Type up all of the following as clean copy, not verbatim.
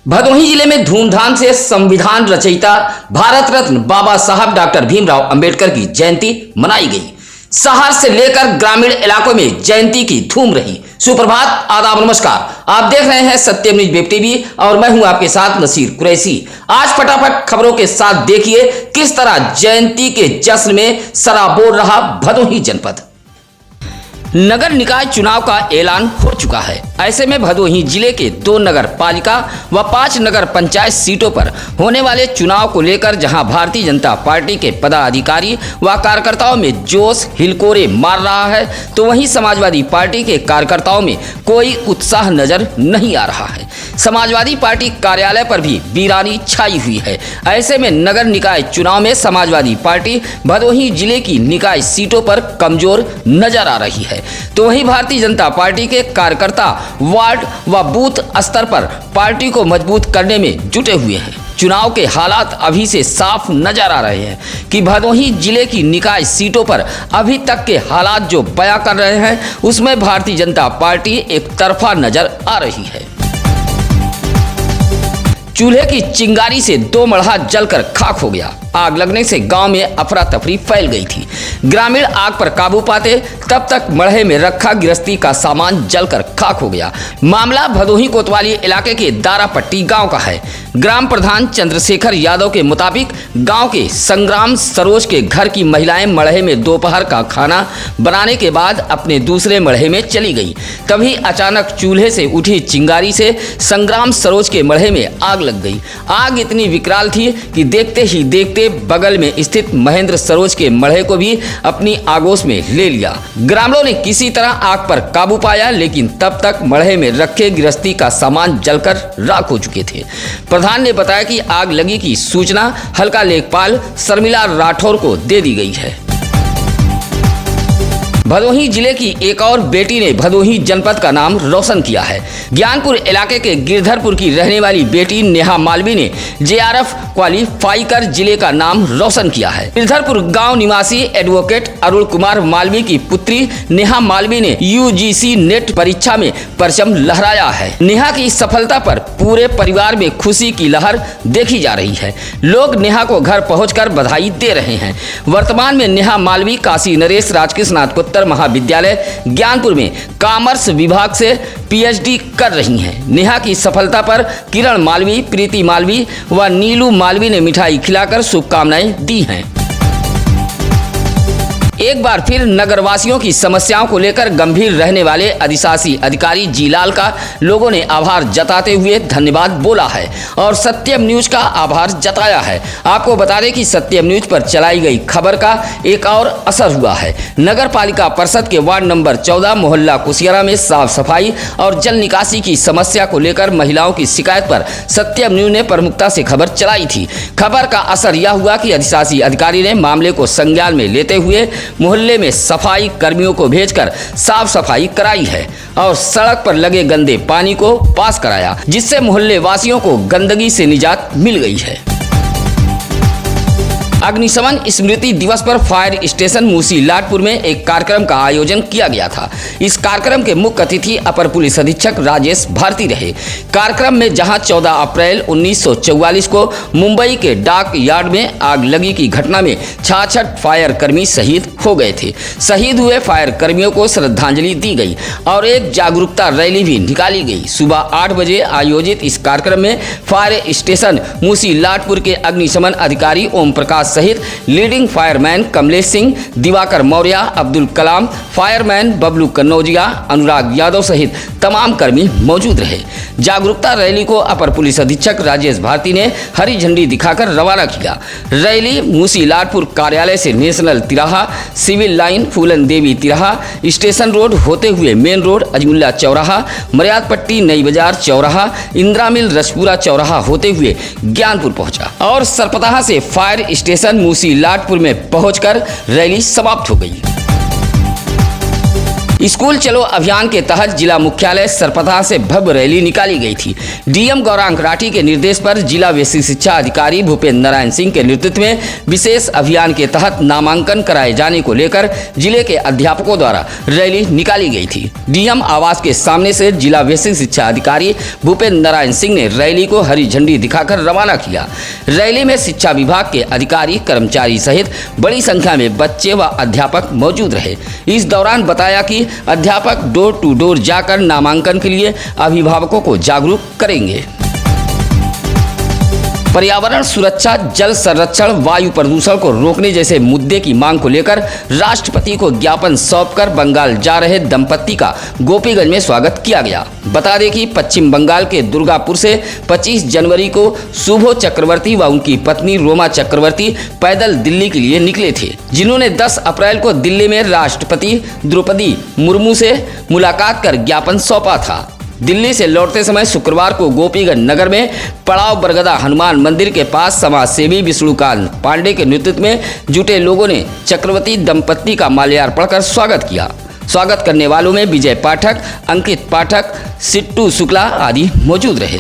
भदोही जिले में धूमधाम से संविधान रचयिता भारत रत्न बाबा साहब डॉक्टर भीमराव अंबेडकर की जयंती मनाई गई। शहर से लेकर ग्रामीण इलाकों में जयंती की धूम रही। सुप्रभात, आदाब, नमस्कार। आप देख रहे हैं सत्यम न्यूज वेब टीवी और मैं हूं आपके साथ नसीर कुरैशी। आज फटाफट खबरों के साथ देखिए किस तरह जयंती के जश्न में सराबोर रहा भदोही जनपद। नगर निकाय चुनाव का ऐलान हो चुका है। ऐसे में भदोही जिले के 2 नगर पालिका व 5 नगर पंचायत सीटों पर होने वाले चुनाव को लेकर जहां भारतीय जनता पार्टी के पदाधिकारी व कार्यकर्ताओं में जोश हिलकोरे मार रहा है, तो वहीं समाजवादी पार्टी के कार्यकर्ताओं में कोई उत्साह नजर नहीं आ रहा है। समाजवादी पार्टी कार्यालय पर भी वीरानी छाई हुई है। ऐसे में नगर निकाय चुनाव में समाजवादी पार्टी भदोही जिले की निकाय सीटों पर कमजोर नजर आ रही है, तो वहीं भारतीय जनता पार्टी के कार्यकर्ता वार्ड व बूथ स्तर पर पार्टी को मजबूत करने में जुटे हुए हैं। चुनाव के हालात अभी से साफ नजर आ रहे हैं कि भदोही जिले की निकाय सीटों पर अभी तक के हालात जो बयां कर रहे हैं, उसमें भारतीय जनता पार्टी एक तरफा नजर आ रही है। चूल्हे की चिंगारी से 2 मड़हा जलकर खाक हो गया। आग लगने से गांव में अफरा तफरी फैल गई थी। ग्रामीण आग पर काबू पाते तब तक मड़हे में रखा गृहस्थी का सामान जलकर खाक हो गया। मामला भदोही कोतवाली इलाके के दारापट्टी गांव का है। ग्राम प्रधान चंद्रशेखर यादव के मुताबिक गांव के संग्राम सरोज के घर की महिलाएं मड़हे में दोपहर का खाना बनाने के बाद अपने दूसरे मड़हे में चली गई। तभी अचानक चूल्हे से उठी चिंगारी से संग्राम सरोज के मड़हे में आग लग गई। आग इतनी विकराल थी कि देखते ही देखते बगल में स्थित महेंद्र सरोज के मड़हे को भी अपनी आगोश में ले लिया। ग्रामीणों ने किसी तरह आग पर काबू पाया, लेकिन तब तक मड़हे में रखे गृहस्थी का सामान जलकर राख हो चुके थे। प्रधान ने बताया कि आग लगी की सूचना हल्का लेखपाल शर्मिला राठौर को दे दी गई है। भदोही जिले की एक और बेटी ने भदोही जनपद का नाम रोशन किया है। ज्ञानपुर इलाके के गिरधरपुर की रहने वाली बेटी नेहा मालवी ने जेआरएफ क्वालिफाई कर जिले का नाम रोशन किया है। गिरधरपुर गांव निवासी एडवोकेट अरुण कुमार मालवी की पुत्री नेहा मालवी ने यूजीसी नेट परीक्षा में परचम लहराया है। नेहा की सफलता पर पूरे परिवार में खुशी की लहर देखी जा रही है। लोग नेहा को घर पहुंचकर बधाई दे रहे हैं। वर्तमान में नेहा मालवी काशी नरेश राजकृष्ण महाविद्यालय ज्ञानपुर में कॉमर्स विभाग से पीएचडी कर रही हैं। नेहा की सफलता पर किरण मालवी, प्रीति मालवी व नीलू मालवी ने मिठाई खिलाकर शुभकामनाएं दी हैं। एक बार फिर नगरवासियों की समस्याओं को लेकर गंभीर रहने वाले अधिशासी अधिकारी जीलाल का लोगों ने आभार जताते हुए धन्यवाद बोला है और सत्यम न्यूज का आभार जताया है। आपको बता दें कि सत्यम न्यूज पर चलाई गई खबर का एक और असर हुआ है। नगर पालिका परिषद के वार्ड नंबर 14 मोहल्ला कुशियारा में साफ सफाई और जल निकासी की समस्या को लेकर महिलाओं की शिकायत पर सत्यम न्यूज ने प्रमुखता से खबर चलाई थी। खबर का असर यह हुआ कि अधिशासी अधिकारी ने मामले को संज्ञान में लेते हुए मोहल्ले में सफाई कर्मियों को भेजकर साफ सफाई कराई है और सड़क पर लगे गंदे पानी को पास कराया, जिससे मोहल्ले वासियों को गंदगी से निजात मिल गई है। अग्निशमन स्मृति दिवस पर फायर स्टेशन मूसी लाटपुर में एक कार्यक्रम का आयोजन किया गया था। इस कार्यक्रम के मुख्य अतिथि अपर पुलिस अधीक्षक राजेश भारती रहे। कार्यक्रम में जहां 14 अप्रैल 1944 को मुंबई के डाक यार्ड में आग लगी की घटना में 66 फायर कर्मी शहीद हो गए थे। शहीद हुए फायर कर्मियों को श्रद्धांजलि दी गई और एक जागरूकता रैली भी निकाली गई। सुबह 8 बजे आयोजित इस कार्यक्रम में फायर स्टेशन मूसी लाटपुर के अग्निशमन अधिकारी ओम प्रकाश सहित leading fireman Kamlesh Singh, Diwakar Maurya, Abdul Kalam, fireman Bablu Kannaujia, Anurag Yadav सहित तमाम कर्मी मौजूद रहे। जागरूकता रैली को अपर पुलिस अधीक्षक राजेश भारती ने हरी झंडी दिखाकर रवाना किया। रैली मूसी लाटपुर कार्यालय से नेशनल तिराहा, सिविल लाइन, फूलन देवी तिराहा, स्टेशन रोड होते हुए मेन रोड, अजमुल्ला चौराहा, मर्याद पट्टी, नई बाजार चौराहा, इंदिरा मिल, रसपुरा चौराहा होते हुए ज्ञानपुर पहुंचा और सरपताहा से फायर स्टेशन मूसी लाटपुर में पहुंचकर रैली समाप्त हो गई। स्कूल चलो अभियान के तहत जिला मुख्यालय सरपथा से भव्य रैली निकाली गई थी। डीएम गौरांग राठी के निर्देश पर जिला बेसिक शिक्षा अधिकारी भूपेंद्र नारायण सिंह के नेतृत्व में विशेष अभियान के तहत नामांकन कराए जाने को लेकर जिले के अध्यापकों द्वारा रैली निकाली गई थी। डीएम आवास के सामने से जिला बेसिक शिक्षा अधिकारी भूपेंद्र नारायण सिंह ने रैली को हरी झंडी दिखाकर रवाना किया। रैली में शिक्षा विभाग के अधिकारी कर्मचारी सहित बड़ी संख्या में बच्चे व अध्यापक मौजूद रहे। इस दौरान बताया कि अध्यापक डोर टू डोर जाकर नामांकन के लिए अभिभावकों को जागरूक करेंगे। पर्यावरण सुरक्षा, जल संरक्षण, वायु प्रदूषण को रोकने जैसे मुद्दे की मांग को लेकर राष्ट्रपति को ज्ञापन सौंपकर बंगाल जा रहे दंपत्ति का गोपीगंज में स्वागत किया गया। बता दें कि पश्चिम बंगाल के दुर्गापुर से 25 जनवरी को शुभो चक्रवर्ती व उनकी पत्नी रोमा चक्रवर्ती पैदल दिल्ली के लिए निकले थे, जिन्होंने 10 अप्रैल को दिल्ली में राष्ट्रपति द्रौपदी मुर्मू से मुलाकात कर ज्ञापन सौंपा था। दिल्ली से लौटते समय शुक्रवार को गोपीगंज नगर में पड़ाव बरगदा हनुमान मंदिर के पास समाज सेवी विष्णुकांत पांडे के नेतृत्व में जुटे लोगों ने चक्रवर्ती दंपत्ति का माल्यार्पण कर स्वागत किया। स्वागत करने वालों में विजय पाठक, अंकित पाठक, सिट्टू शुक्ला आदि मौजूद रहे।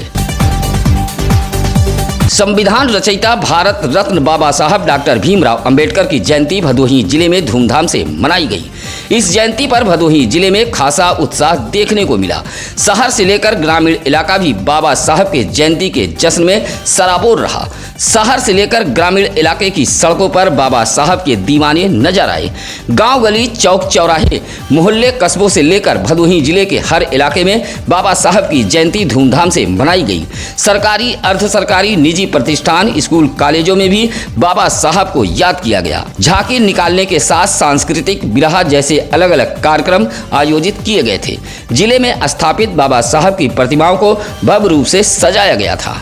संविधान रचयिता भारत रत्न बाबा साहब डॉक्टर भीमराव अंबेडकर की जयंती भदोही जिले में धूमधाम से मनाई गई। इस जयंती पर भदोही जिले में खासा उत्साह देखने को मिला। शहर से लेकर ग्रामीण इलाका भी बाबा साहब के जयंती के जश्न में सराबोर रहा। शहर से लेकर ग्रामीण इलाके की सड़कों पर बाबा साहब के दीवाने नजर आए। गांव गली, चौक चौराहे, मोहल्ले, कस्बों से लेकर भदोही जिले के हर इलाके में बाबा साहब की जयंती धूमधाम से मनाई गई। सरकारी, अर्ध सरकारी, निजी प्रतिष्ठान, स्कूल, कॉलेजों में भी बाबा साहब को याद किया गया। झांकी निकालने के साथ सांस्कृतिक बिरहा जैसे अलग अलग कार्यक्रम आयोजित किए गए थे। जिले में स्थापित बाबा साहब की प्रतिमाओं को भव्य रूप से सजाया गया था।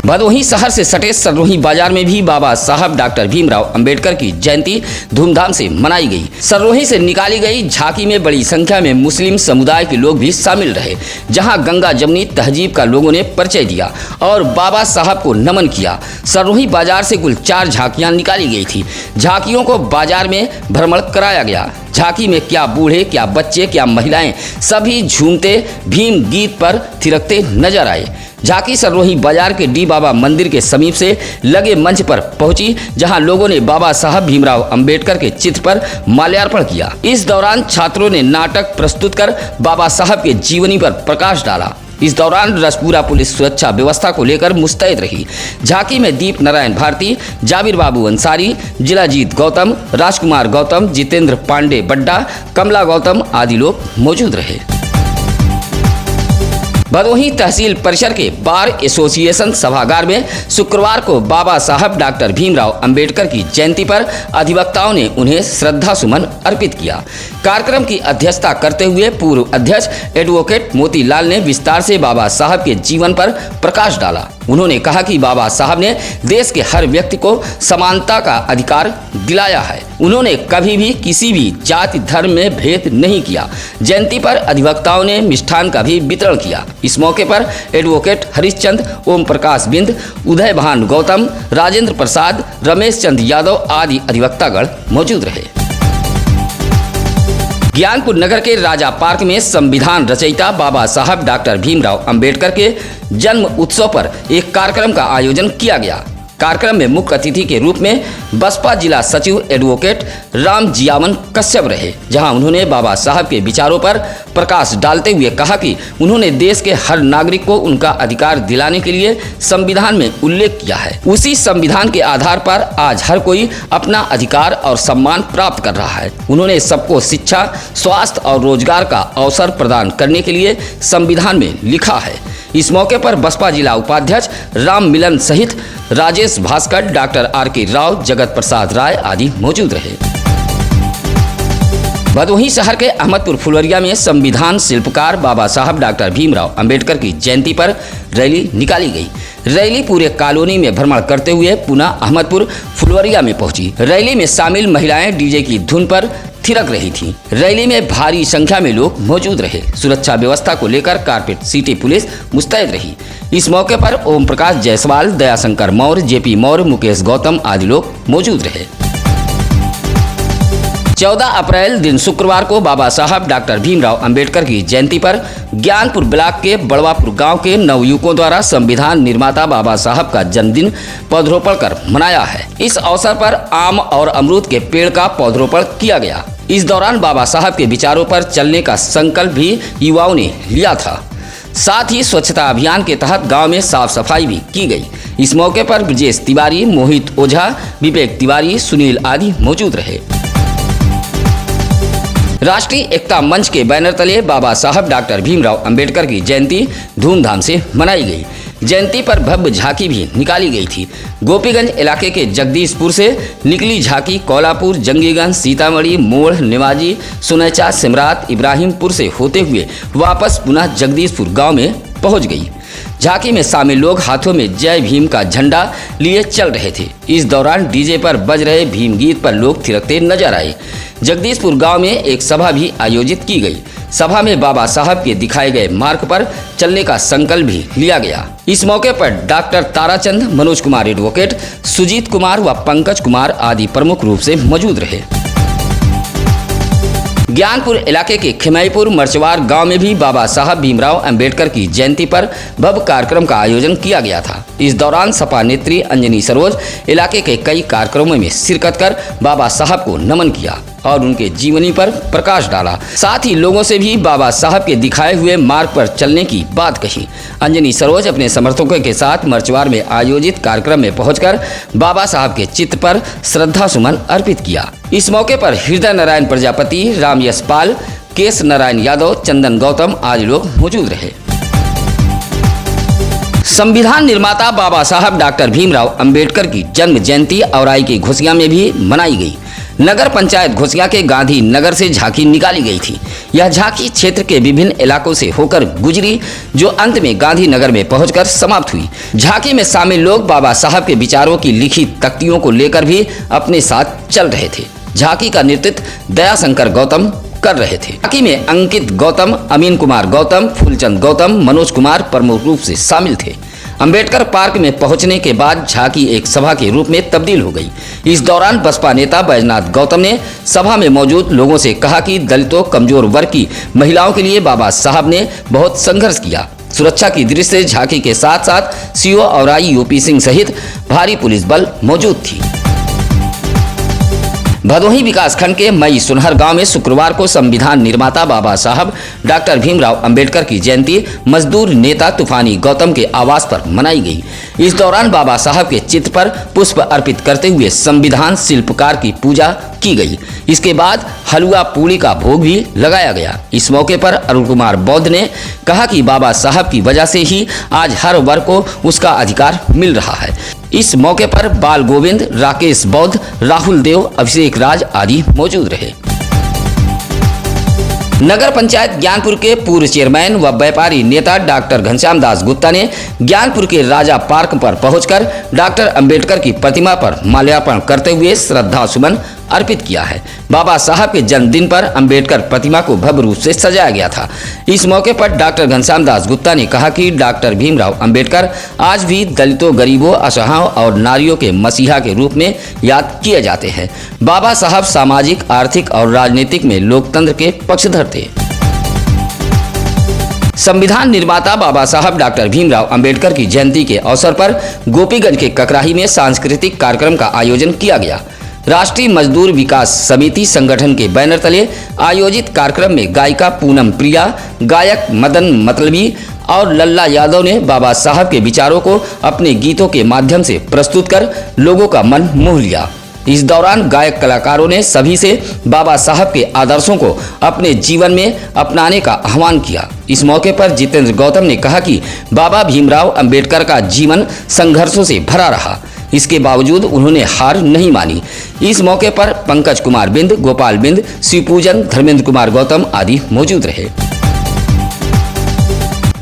भदोही शहर से सटे सर्रोही बाजार में भी बाबा साहब डॉक्टर भीमराव अंबेडकर की जयंती धूमधाम से मनाई गई। सर्रोही से निकाली गई झांकी में बड़ी संख्या में मुस्लिम समुदाय के लोग भी शामिल रहे, जहां गंगा जमनी तहजीब का लोगों ने परिचय दिया और बाबा साहब को नमन किया। सर्रोही बाजार से कुल 4 झांकियां निकाली गई थी। झांकियों को बाजार में भ्रमण कराया गया। झांकी में क्या बूढ़े, क्या बच्चे, क्या महिलाएं, सभी झूमते भीम गीत पर थिरकते नजर आए। झांकी सर्रोही बाजार के डी बाबा मंदिर के समीप से लगे मंच पर पहुंची, जहां लोगों ने बाबा साहब भीमराव अंबेडकर के चित्र पर माल्यार्पण किया। इस दौरान छात्रों ने नाटक प्रस्तुत कर बाबा साहब के जीवनी पर प्रकाश डाला। इस दौरान रसपुरा पुलिस सुरक्षा व्यवस्था को लेकर मुस्तैद रही। झांकी में दीप नारायण भारती, जाबिर बाबू अंसारी, जिलाजीत गौतम, राजकुमार गौतम, जितेंद्र पांडे बड्डा, कमला गौतम आदि लोग मौजूद रहे। भदोही तहसील परिसर के बार एसोसिएशन सभागार में शुक्रवार को बाबा साहब डॉक्टर भीमराव अंबेडकर की जयंती पर अधिवक्ताओं ने उन्हें श्रद्धा सुमन अर्पित किया। कार्यक्रम की अध्यक्षता करते हुए पूर्व अध्यक्ष एडवोकेट मोतीलाल ने विस्तार से बाबा साहब के जीवन पर प्रकाश डाला। उन्होंने कहा कि बाबा साहब ने देश के हर व्यक्ति को समानता का अधिकार दिलाया है। उन्होंने कभी भी किसी भी जाति धर्म में भेद नहीं किया। जयंती पर अधिवक्ताओं ने मिष्ठान का भी वितरण किया। इस मौके पर एडवोकेट हरिश्चंद्र, ओम प्रकाश बिंद, उदय भान गौतम, राजेंद्र प्रसाद, रमेश चंद्र यादव आदि अधिवक्तागण मौजूद रहे। ज्ञानपुर नगर के राजा पार्क में संविधान रचयिता बाबा साहब डॉक्टर भीमराव अंबेडकर के जन्म उत्सव पर एक कार्यक्रम का आयोजन किया गया। कार्यक्रम में मुख्य अतिथि के रूप में बसपा जिला सचिव एडवोकेट राम जियावन कश्यप रहे, जहां उन्होंने बाबा साहब के विचारों पर प्रकाश डालते हुए कहा कि उन्होंने देश के हर नागरिक को उनका अधिकार दिलाने के लिए संविधान में उल्लेख किया है। उसी संविधान के आधार पर आज हर कोई अपना अधिकार और सम्मान प्राप्त कर रहा है। उन्होंने सबको शिक्षा, स्वास्थ्य और रोजगार का अवसर प्रदान करने के लिए संविधान में लिखा है। इस मौके पर बसपा जिला उपाध्यक्ष राम मिलन सहित राजेश भास्कर, डॉक्टर आर.के. राव, जगत प्रसाद राय आदि मौजूद रहे। भदोही शहर के अहमदपुर फुलवरिया में संविधान शिल्पकार बाबा साहब डॉक्टर भीमराव अंबेडकर की जयंती पर रैली निकाली गई। रैली पूरे कॉलोनी में भ्रमण करते हुए पुनः अहमदपुर फुलवरिया में पहुंची। रैली में शामिल महिलाएं डीजे की धुन पर थिरक रही थीं। रैली में भारी संख्या में लोग मौजूद रहे। सुरक्षा व्यवस्था को लेकर कारपेट सिटी पुलिस मुस्तैद रही। इस मौके पर ओम प्रकाश जायसवाल, दयाशंकर मौर्य, जेपी मौर्य, मुकेश गौतम आदि लोग मौजूद रहे। 14 अप्रैल दिन शुक्रवार को बाबा साहब डॉक्टर भीमराव अंबेडकर की जयंती पर ज्ञानपुर ब्लॉक के बड़वापुर गांव के नवयुवकों द्वारा संविधान निर्माता बाबा साहब का जन्मदिन पौधरोपण कर मनाया है। इस अवसर पर आम और अमरूद के पेड़ का पौधरोपण किया गया। इस दौरान बाबा साहब के विचारों पर चलने का संकल्प भी युवाओं ने लिया था। साथ ही स्वच्छता अभियान के तहत गांव में साफ सफाई भी की गई। इस मौके पर ब्रजेश तिवारी, मोहित ओझा, विवेक तिवारी, सुनील आदि मौजूद रहे। राष्ट्रीय एकता मंच के बैनर तले बाबा साहब डॉक्टर भीमराव अंबेडकर की जयंती धूमधाम से मनाई गई। जयंती पर भव्य झांकी भी निकाली गई थी। गोपीगंज इलाके के जगदीशपुर से निकली झांकी कोल्हापुर, जंगीगंज, सीतामढ़ी, मोड़, निवाजी, सुनैचा, सिमरात, इब्राहिमपुर से होते हुए वापस पुनः जगदीशपुर गांव में पहुंच गई। झांकी में शामिल लोग हाथों में जय भीम का झंडा लिए चल रहे थे। इस दौरान डीजे पर बज रहे भीम गीत पर लोग थिरकते नजर आए। जगदीशपुर गांव में एक सभा भी आयोजित की गई। सभा में बाबा साहब के दिखाए गए मार्ग पर चलने का संकल्प भी लिया गया। इस मौके पर डॉक्टर ताराचंद, मनोज कुमार एडवोकेट, सुजीत कुमार व पंकज कुमार आदि प्रमुख रूप से मौजूद रहे। ज्ञानपुर इलाके के खिमईपुर मरचवार गांव में भी बाबा साहब भीमराव अंबेडकर की जयंती पर भव्य कार्यक्रम का आयोजन किया गया था। इस दौरान सपा नेत्री अंजनी सरोज इलाके के कई कार्यक्रमों में शिरकत कर बाबा साहब को नमन किया और उनके जीवनी पर प्रकाश डाला। साथ ही लोगों से भी बाबा साहब के दिखाए हुए मार्ग पर चलने की बात कही। अंजनी सरोज अपने समर्थकों के साथ मरचवार में आयोजित कार्यक्रम में पहुंचकर बाबा साहब के चित्र पर श्रद्धा सुमन अर्पित किया। इस मौके पर हृदय नारायण प्रजापति, राम यशपाल, केश नारायण यादव, चंदन गौतम आदि लोग मौजूद रहे। संविधान निर्माता बाबा साहब डॉक्टर भीमराव अंबेडकर की जन्म जयंती औराई के घोसिया में भी मनाई गई। नगर पंचायत घोसिया के गांधी नगर से झांकी निकाली गई थी। यह झांकी क्षेत्र के विभिन्न इलाकों से होकर गुजरी, जो अंत में गांधी नगर में पहुंचकर समाप्त हुई। झांकी में शामिल लोग बाबा साहब के विचारों की लिखित तख्तियों को लेकर भी अपने साथ चल रहे थे। झांकी का नेतृत्व दयाशंकर गौतम कर रहे थे। झांकी में अंकित गौतम, अमीन कुमार गौतम, फूलचंद गौतम, मनोज कुमार प्रमुख रूप से शामिल थे। अंबेडकर पार्क में पहुंचने के बाद झांकी एक सभा के रूप में तब्दील हो गई। इस दौरान बसपा नेता बैजनाथ गौतम ने सभा में मौजूद लोगों से कहा कि दलितों, कमजोर वर्ग की महिलाओं के लिए बाबा साहब ने बहुत संघर्ष किया। सुरक्षा की दृष्टि से झांकी के साथ साथ सीओ औराई यूपी सिंह सहित भारी पुलिस बल मौजूद थी। भदोही विकासखंड के मई सुनहर गांव में शुक्रवार को संविधान निर्माता बाबा साहब डॉक्टर भीमराव अंबेडकर की जयंती मजदूर नेता तूफानी गौतम के आवास पर मनाई गई। इस दौरान बाबा साहब के चित्र पर पुष्प अर्पित करते हुए संविधान शिल्पकार की पूजा की गई। इसके बाद हलवा पूड़ी का भोग भी लगाया गया। इस मौके पर अरुण कुमार बौद्ध ने कहा कि बाबा साहब की वजह से ही आज हर वर्ग को उसका अधिकार मिल रहा है। इस मौके पर बाल गोविंद, राकेश बौद्ध, राहुल देव, अभिषेक राज आदि मौजूद रहे। नगर पंचायत ज्ञानपुर के पूर्व चेयरमैन व व्यापारी नेता डॉक्टर घनश्याम दास गुप्ता ने ज्ञानपुर के राजा पार्क पर पहुंचकर डॉक्टर अंबेडकर की प्रतिमा पर माल्यार्पण करते हुए श्रद्धा सुमन अर्पित किया है। बाबा साहब के जन्मदिन पर अंबेडकर प्रतिमा को भव्य रूप से सजाया गया था। इस मौके पर डॉक्टर घनश्याम दास गुप्ता ने कहा कि डॉक्टर भीमराव अंबेडकर आज भी दलितों, गरीबों, असहायों और नारियों के मसीहा के रूप में याद किए जाते हैं। बाबा साहब सामाजिक, आर्थिक और राजनीतिक में लोकतंत्र के पक्षधर थे। संविधान निर्माता बाबा साहब डॉक्टर भीमराव अंबेडकर की जयंती के अवसर पर गोपीगंज के ककराही में सांस्कृतिक कार्यक्रम का आयोजन किया गया। राष्ट्रीय मजदूर विकास समिति संगठन के बैनर तले आयोजित कार्यक्रम में गायिका पूनम प्रिया, गायक मदन मतलबी और लल्ला यादव ने बाबा साहब के विचारों को अपने गीतों के माध्यम से प्रस्तुत कर लोगों का मन मोह लिया। इस दौरान गायक कलाकारों ने सभी से बाबा साहब के आदर्शों को अपने जीवन में अपनाने का आह्वान किया। इस मौके पर जितेंद्र गौतम ने कहा कि बाबा भीमराव अंबेडकर का जीवन संघर्षों से भरा रहा, इसके बावजूद उन्होंने हार नहीं मानी। इस मौके पर पंकज कुमार बिंद, गोपाल बिंद, शिवपूजन, धर्मेंद्र कुमार गौतम आदि मौजूद रहे।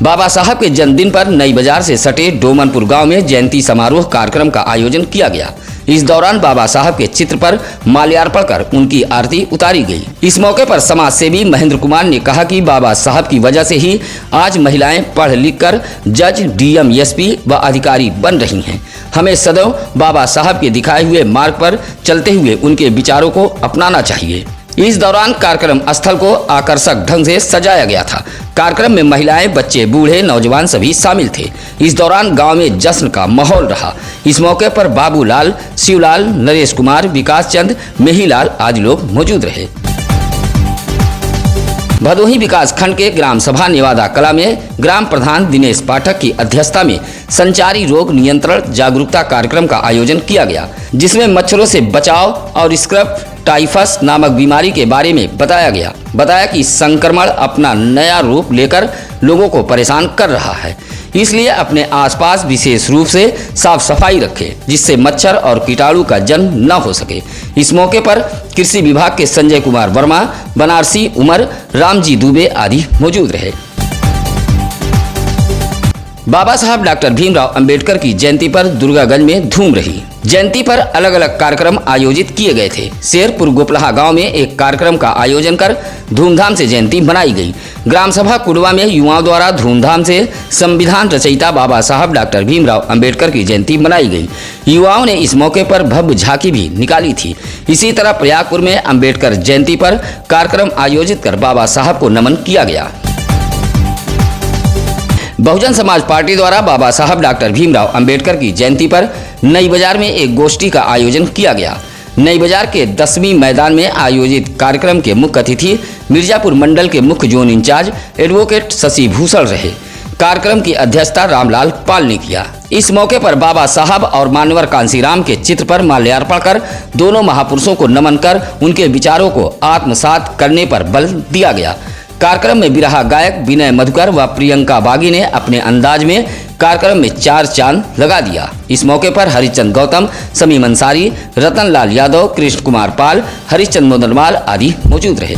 बाबा साहब के जन्मदिन पर नई बाजार से सटे डोमनपुर गांव में जयंती समारोह कार्यक्रम का आयोजन किया गया। इस दौरान बाबा साहब के चित्र पर माल्यार्पण कर उनकी आरती उतारी गई। इस मौके पर समाज सेवी महेंद्र कुमार ने कहा कि बाबा साहब की वजह से ही आज महिलाएं पढ़ लिख कर जज, डीएम, एसपी व अधिकारी बन रही हैं। हमें सदैव बाबा साहब के दिखाए हुए मार्ग पर चलते हुए उनके विचारों को अपनाना चाहिए। इस दौरान कार्यक्रम स्थल को आकर्षक ढंग से सजाया गया था। कार्यक्रम में महिलाएं, बच्चे, बूढ़े, नौजवान सभी शामिल थे। इस दौरान गांव में जश्न का माहौल रहा। इस मौके पर बाबूलाल, शिवलाल, नरेश कुमार, विकास चंद, मेहीलाल आदि लोग मौजूद रहे। भदोही विकास खंड के ग्राम सभा नेवादा कला में ग्राम प्रधान दिनेश पाठक की अध्यक्षता में संचारी रोग नियंत्रण जागरूकता कार्यक्रम का आयोजन किया गया, जिसमें मच्छरों से बचाव और स्क्रब टाइफस नामक बीमारी के बारे में बताया कि संक्रमण अपना नया रूप लेकर लोगों को परेशान कर रहा है, इसलिए अपने आसपास विशेष रूप से साफ सफाई रखें, जिससे मच्छर और कीटाणु का जन्म न हो सके। इस मौके पर कृषि विभाग के संजय कुमार वर्मा, बनारसी उमर, रामजी दुबे आदि मौजूद रहे। बाबा साहब डॉक्टर भीमराव अंबेडकर की जयंती पर दुर्गागंज में धूम रही। जयंती पर अलग अलग कार्यक्रम आयोजित किए गए थे। शेरपुर गोपलाहा गांव में एक कार्यक्रम का आयोजन कर धूमधाम से जयंती मनाई गई। ग्राम सभा कुडवा में युवाओं द्वारा धूमधाम से संविधान रचयिता बाबा साहब डॉक्टर भीमराव अंबेडकर की जयंती मनाई गई। युवाओं ने इस मौके पर भव्य झांकी भी निकाली थी। इसी तरह प्रयागपुर में अंबेडकर जयंती पर कार्यक्रम आयोजित कर बाबा साहब को नमन किया गया। बहुजन समाज पार्टी द्वारा बाबा साहब डॉक्टर भीमराव अंबेडकर की जयंती पर नई बाजार में एक गोष्ठी का आयोजन किया गया। नई बाजार के 10वीं मैदान में आयोजित कार्यक्रम के मुख्य अतिथि मिर्जापुर मंडल के मुख्य zone incharge advocate Shashi Bhushan रहे। कार्यक्रम की अध्यक्षता रामलाल पाल ने किया। इस मौके पर बाबा साहब और मानवर कांसीराम के चित्र पर माल्यार्पण कर दोनों महापुरुषों को नमन कर उनके विचारों को आत्मसात करने पर बल दिया गया। कार्यक्रम में बिरहा गायक विनय मधुकर व प्रियंका बागी ने अपने अंदाज में कार्यक्रम में 4 चांद लगा दिया। इस मौके पर हरिचंद गौतम, समीम अंसारी, रतनलाल यादव, कृष्ण कुमार पाल, हरिचंद मोदनवाल आदि मौजूद रहे।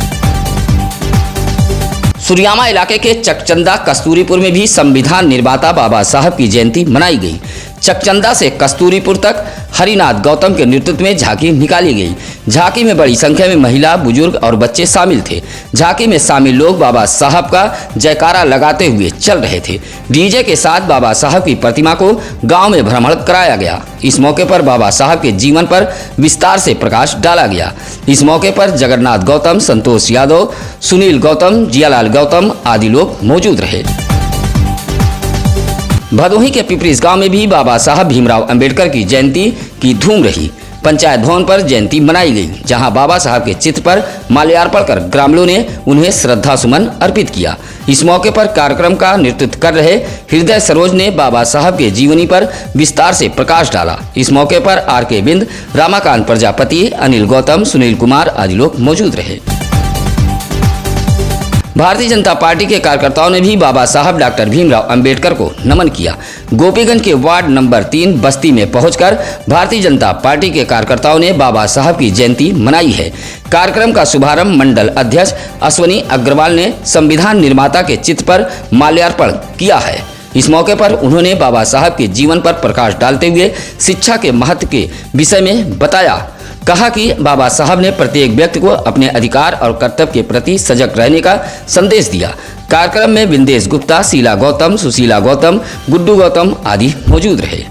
सुरियामा इलाके के चकचंदा कस्तूरीपुर में भी संविधान निर्माता बाबा साहब की जयंती मनाई गई। चकचंदा से कस्तूरीपुर तक हरिनाथ गौतम के नेतृत्व में झांकी निकाली गई। झांकी में बड़ी संख्या में महिला, बुजुर्ग और बच्चे शामिल थे। झांकी में शामिल लोग बाबा साहब का जयकारा लगाते हुए चल रहे थे। डीजे के साथ बाबा साहब की प्रतिमा को गांव में भ्रमण कराया गया। इस मौके पर बाबा साहब के जीवन पर विस्तार से प्रकाश डाला गया। इस मौके पर जगन्नाथ गौतम, संतोष यादव, सुनील गौतम, जियालाल गौतम आदि लोग मौजूद रहे। भदोही के पिपरिस गांव में भी बाबा साहब भीमराव अंबेडकर की जयंती की धूम रही। पंचायत भवन पर जयंती मनाई गई, जहां बाबा साहब के चित्र पर माल्यार्पण कर ग्रामीणों ने उन्हें श्रद्धा सुमन अर्पित किया। इस मौके पर कार्यक्रम का नेतृत्व कर रहे हृदय सरोज ने बाबा साहब के जीवनी पर विस्तार से प्रकाश डाला। इस मौके पर RK बिंद, रामाकांत प्रजापति, अनिल गौतम, सुनील कुमार आदि लोग मौजूद रहे। भारतीय जनता पार्टी के कार्यकर्ताओं ने भी बाबा साहब डॉक्टर भीमराव अंबेडकर को नमन किया। गोपीगंज के वार्ड नंबर 3 बस्ती में पहुंचकर भारतीय जनता पार्टी के कार्यकर्ताओं ने बाबा साहब की जयंती मनाई है। कार्यक्रम का शुभारंभ मंडल अध्यक्ष अश्वनी अग्रवाल ने संविधान निर्माता के चित्र पर माल्यार्पण किया है। इस मौके पर उन्होंने बाबा साहब के जीवन पर प्रकाश डालते हुए शिक्षा के महत्व के विषय में बताया। कहा कि बाबा साहब ने प्रत्येक व्यक्ति को अपने अधिकार और कर्तव्य के प्रति सजग रहने का संदेश दिया। कार्यक्रम में विंदेश गुप्ता, शीला गौतम, सुशीला गौतम, गुड्डू गौतम आदि मौजूद रहे।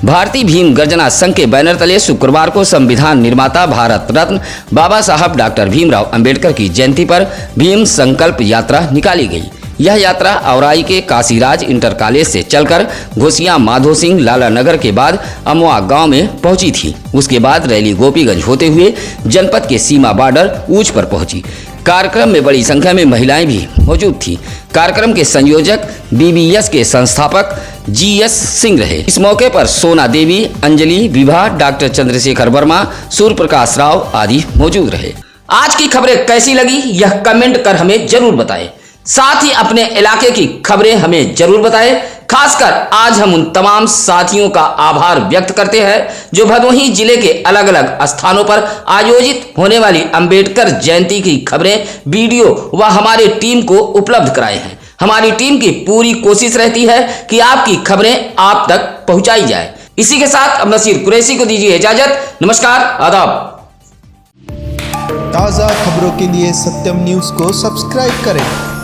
भारतीय भीम गर्जना संघ के बैनर तले शुक्रवार को संविधान निर्माता भारत रत्न बाबा साहब डॉक्टर भीमराव अंबेडकर की जयंती पर भीम संकल्प यात्रा निकाली गई। यह यात्रा औराई के काशीराज इंटर कॉलेज से चलकर घोसिया माधो सिंह लाला नगर के बाद अमवा गांव में पहुंची थी। उसके बाद रैली गोपीगंज होते हुए जनपद के सीमा बॉर्डर ऊंच पर पहुंची। कार्यक्रम में बड़ी संख्या में महिलाएं भी मौजूद थी। कार्यक्रम के संयोजक BBS के संस्थापक GS सिंह रहे। इस मौके पर सोना देवी, अंजलि, विभा, डॉक्टर चंद्रशेखर वर्मा, सूर्य प्रकाश राव आदि मौजूद रहे। आज की खबरें कैसी लगी यह कमेंट कर हमें जरूर बताएं। साथ ही अपने इलाके की खबरें हमें जरूर बताएं। खासकर आज हम उन तमाम साथियों का आभार व्यक्त करते हैं जो भदोही जिले के अलग अलग स्थानों पर आयोजित होने वाली अंबेडकर जयंती की खबरें, वीडियो व हमारे टीम को उपलब्ध कराए हैं। हमारी टीम की पूरी कोशिश रहती है कि आपकी खबरें आप तक पहुंचाई जाए। इसी के साथ अब नसीर कुरैशी को दीजिए इजाजत। नमस्कार, आदाब। ताज़ा खबरों के लिए सत्यम न्यूज़ को सब्सक्राइब करें।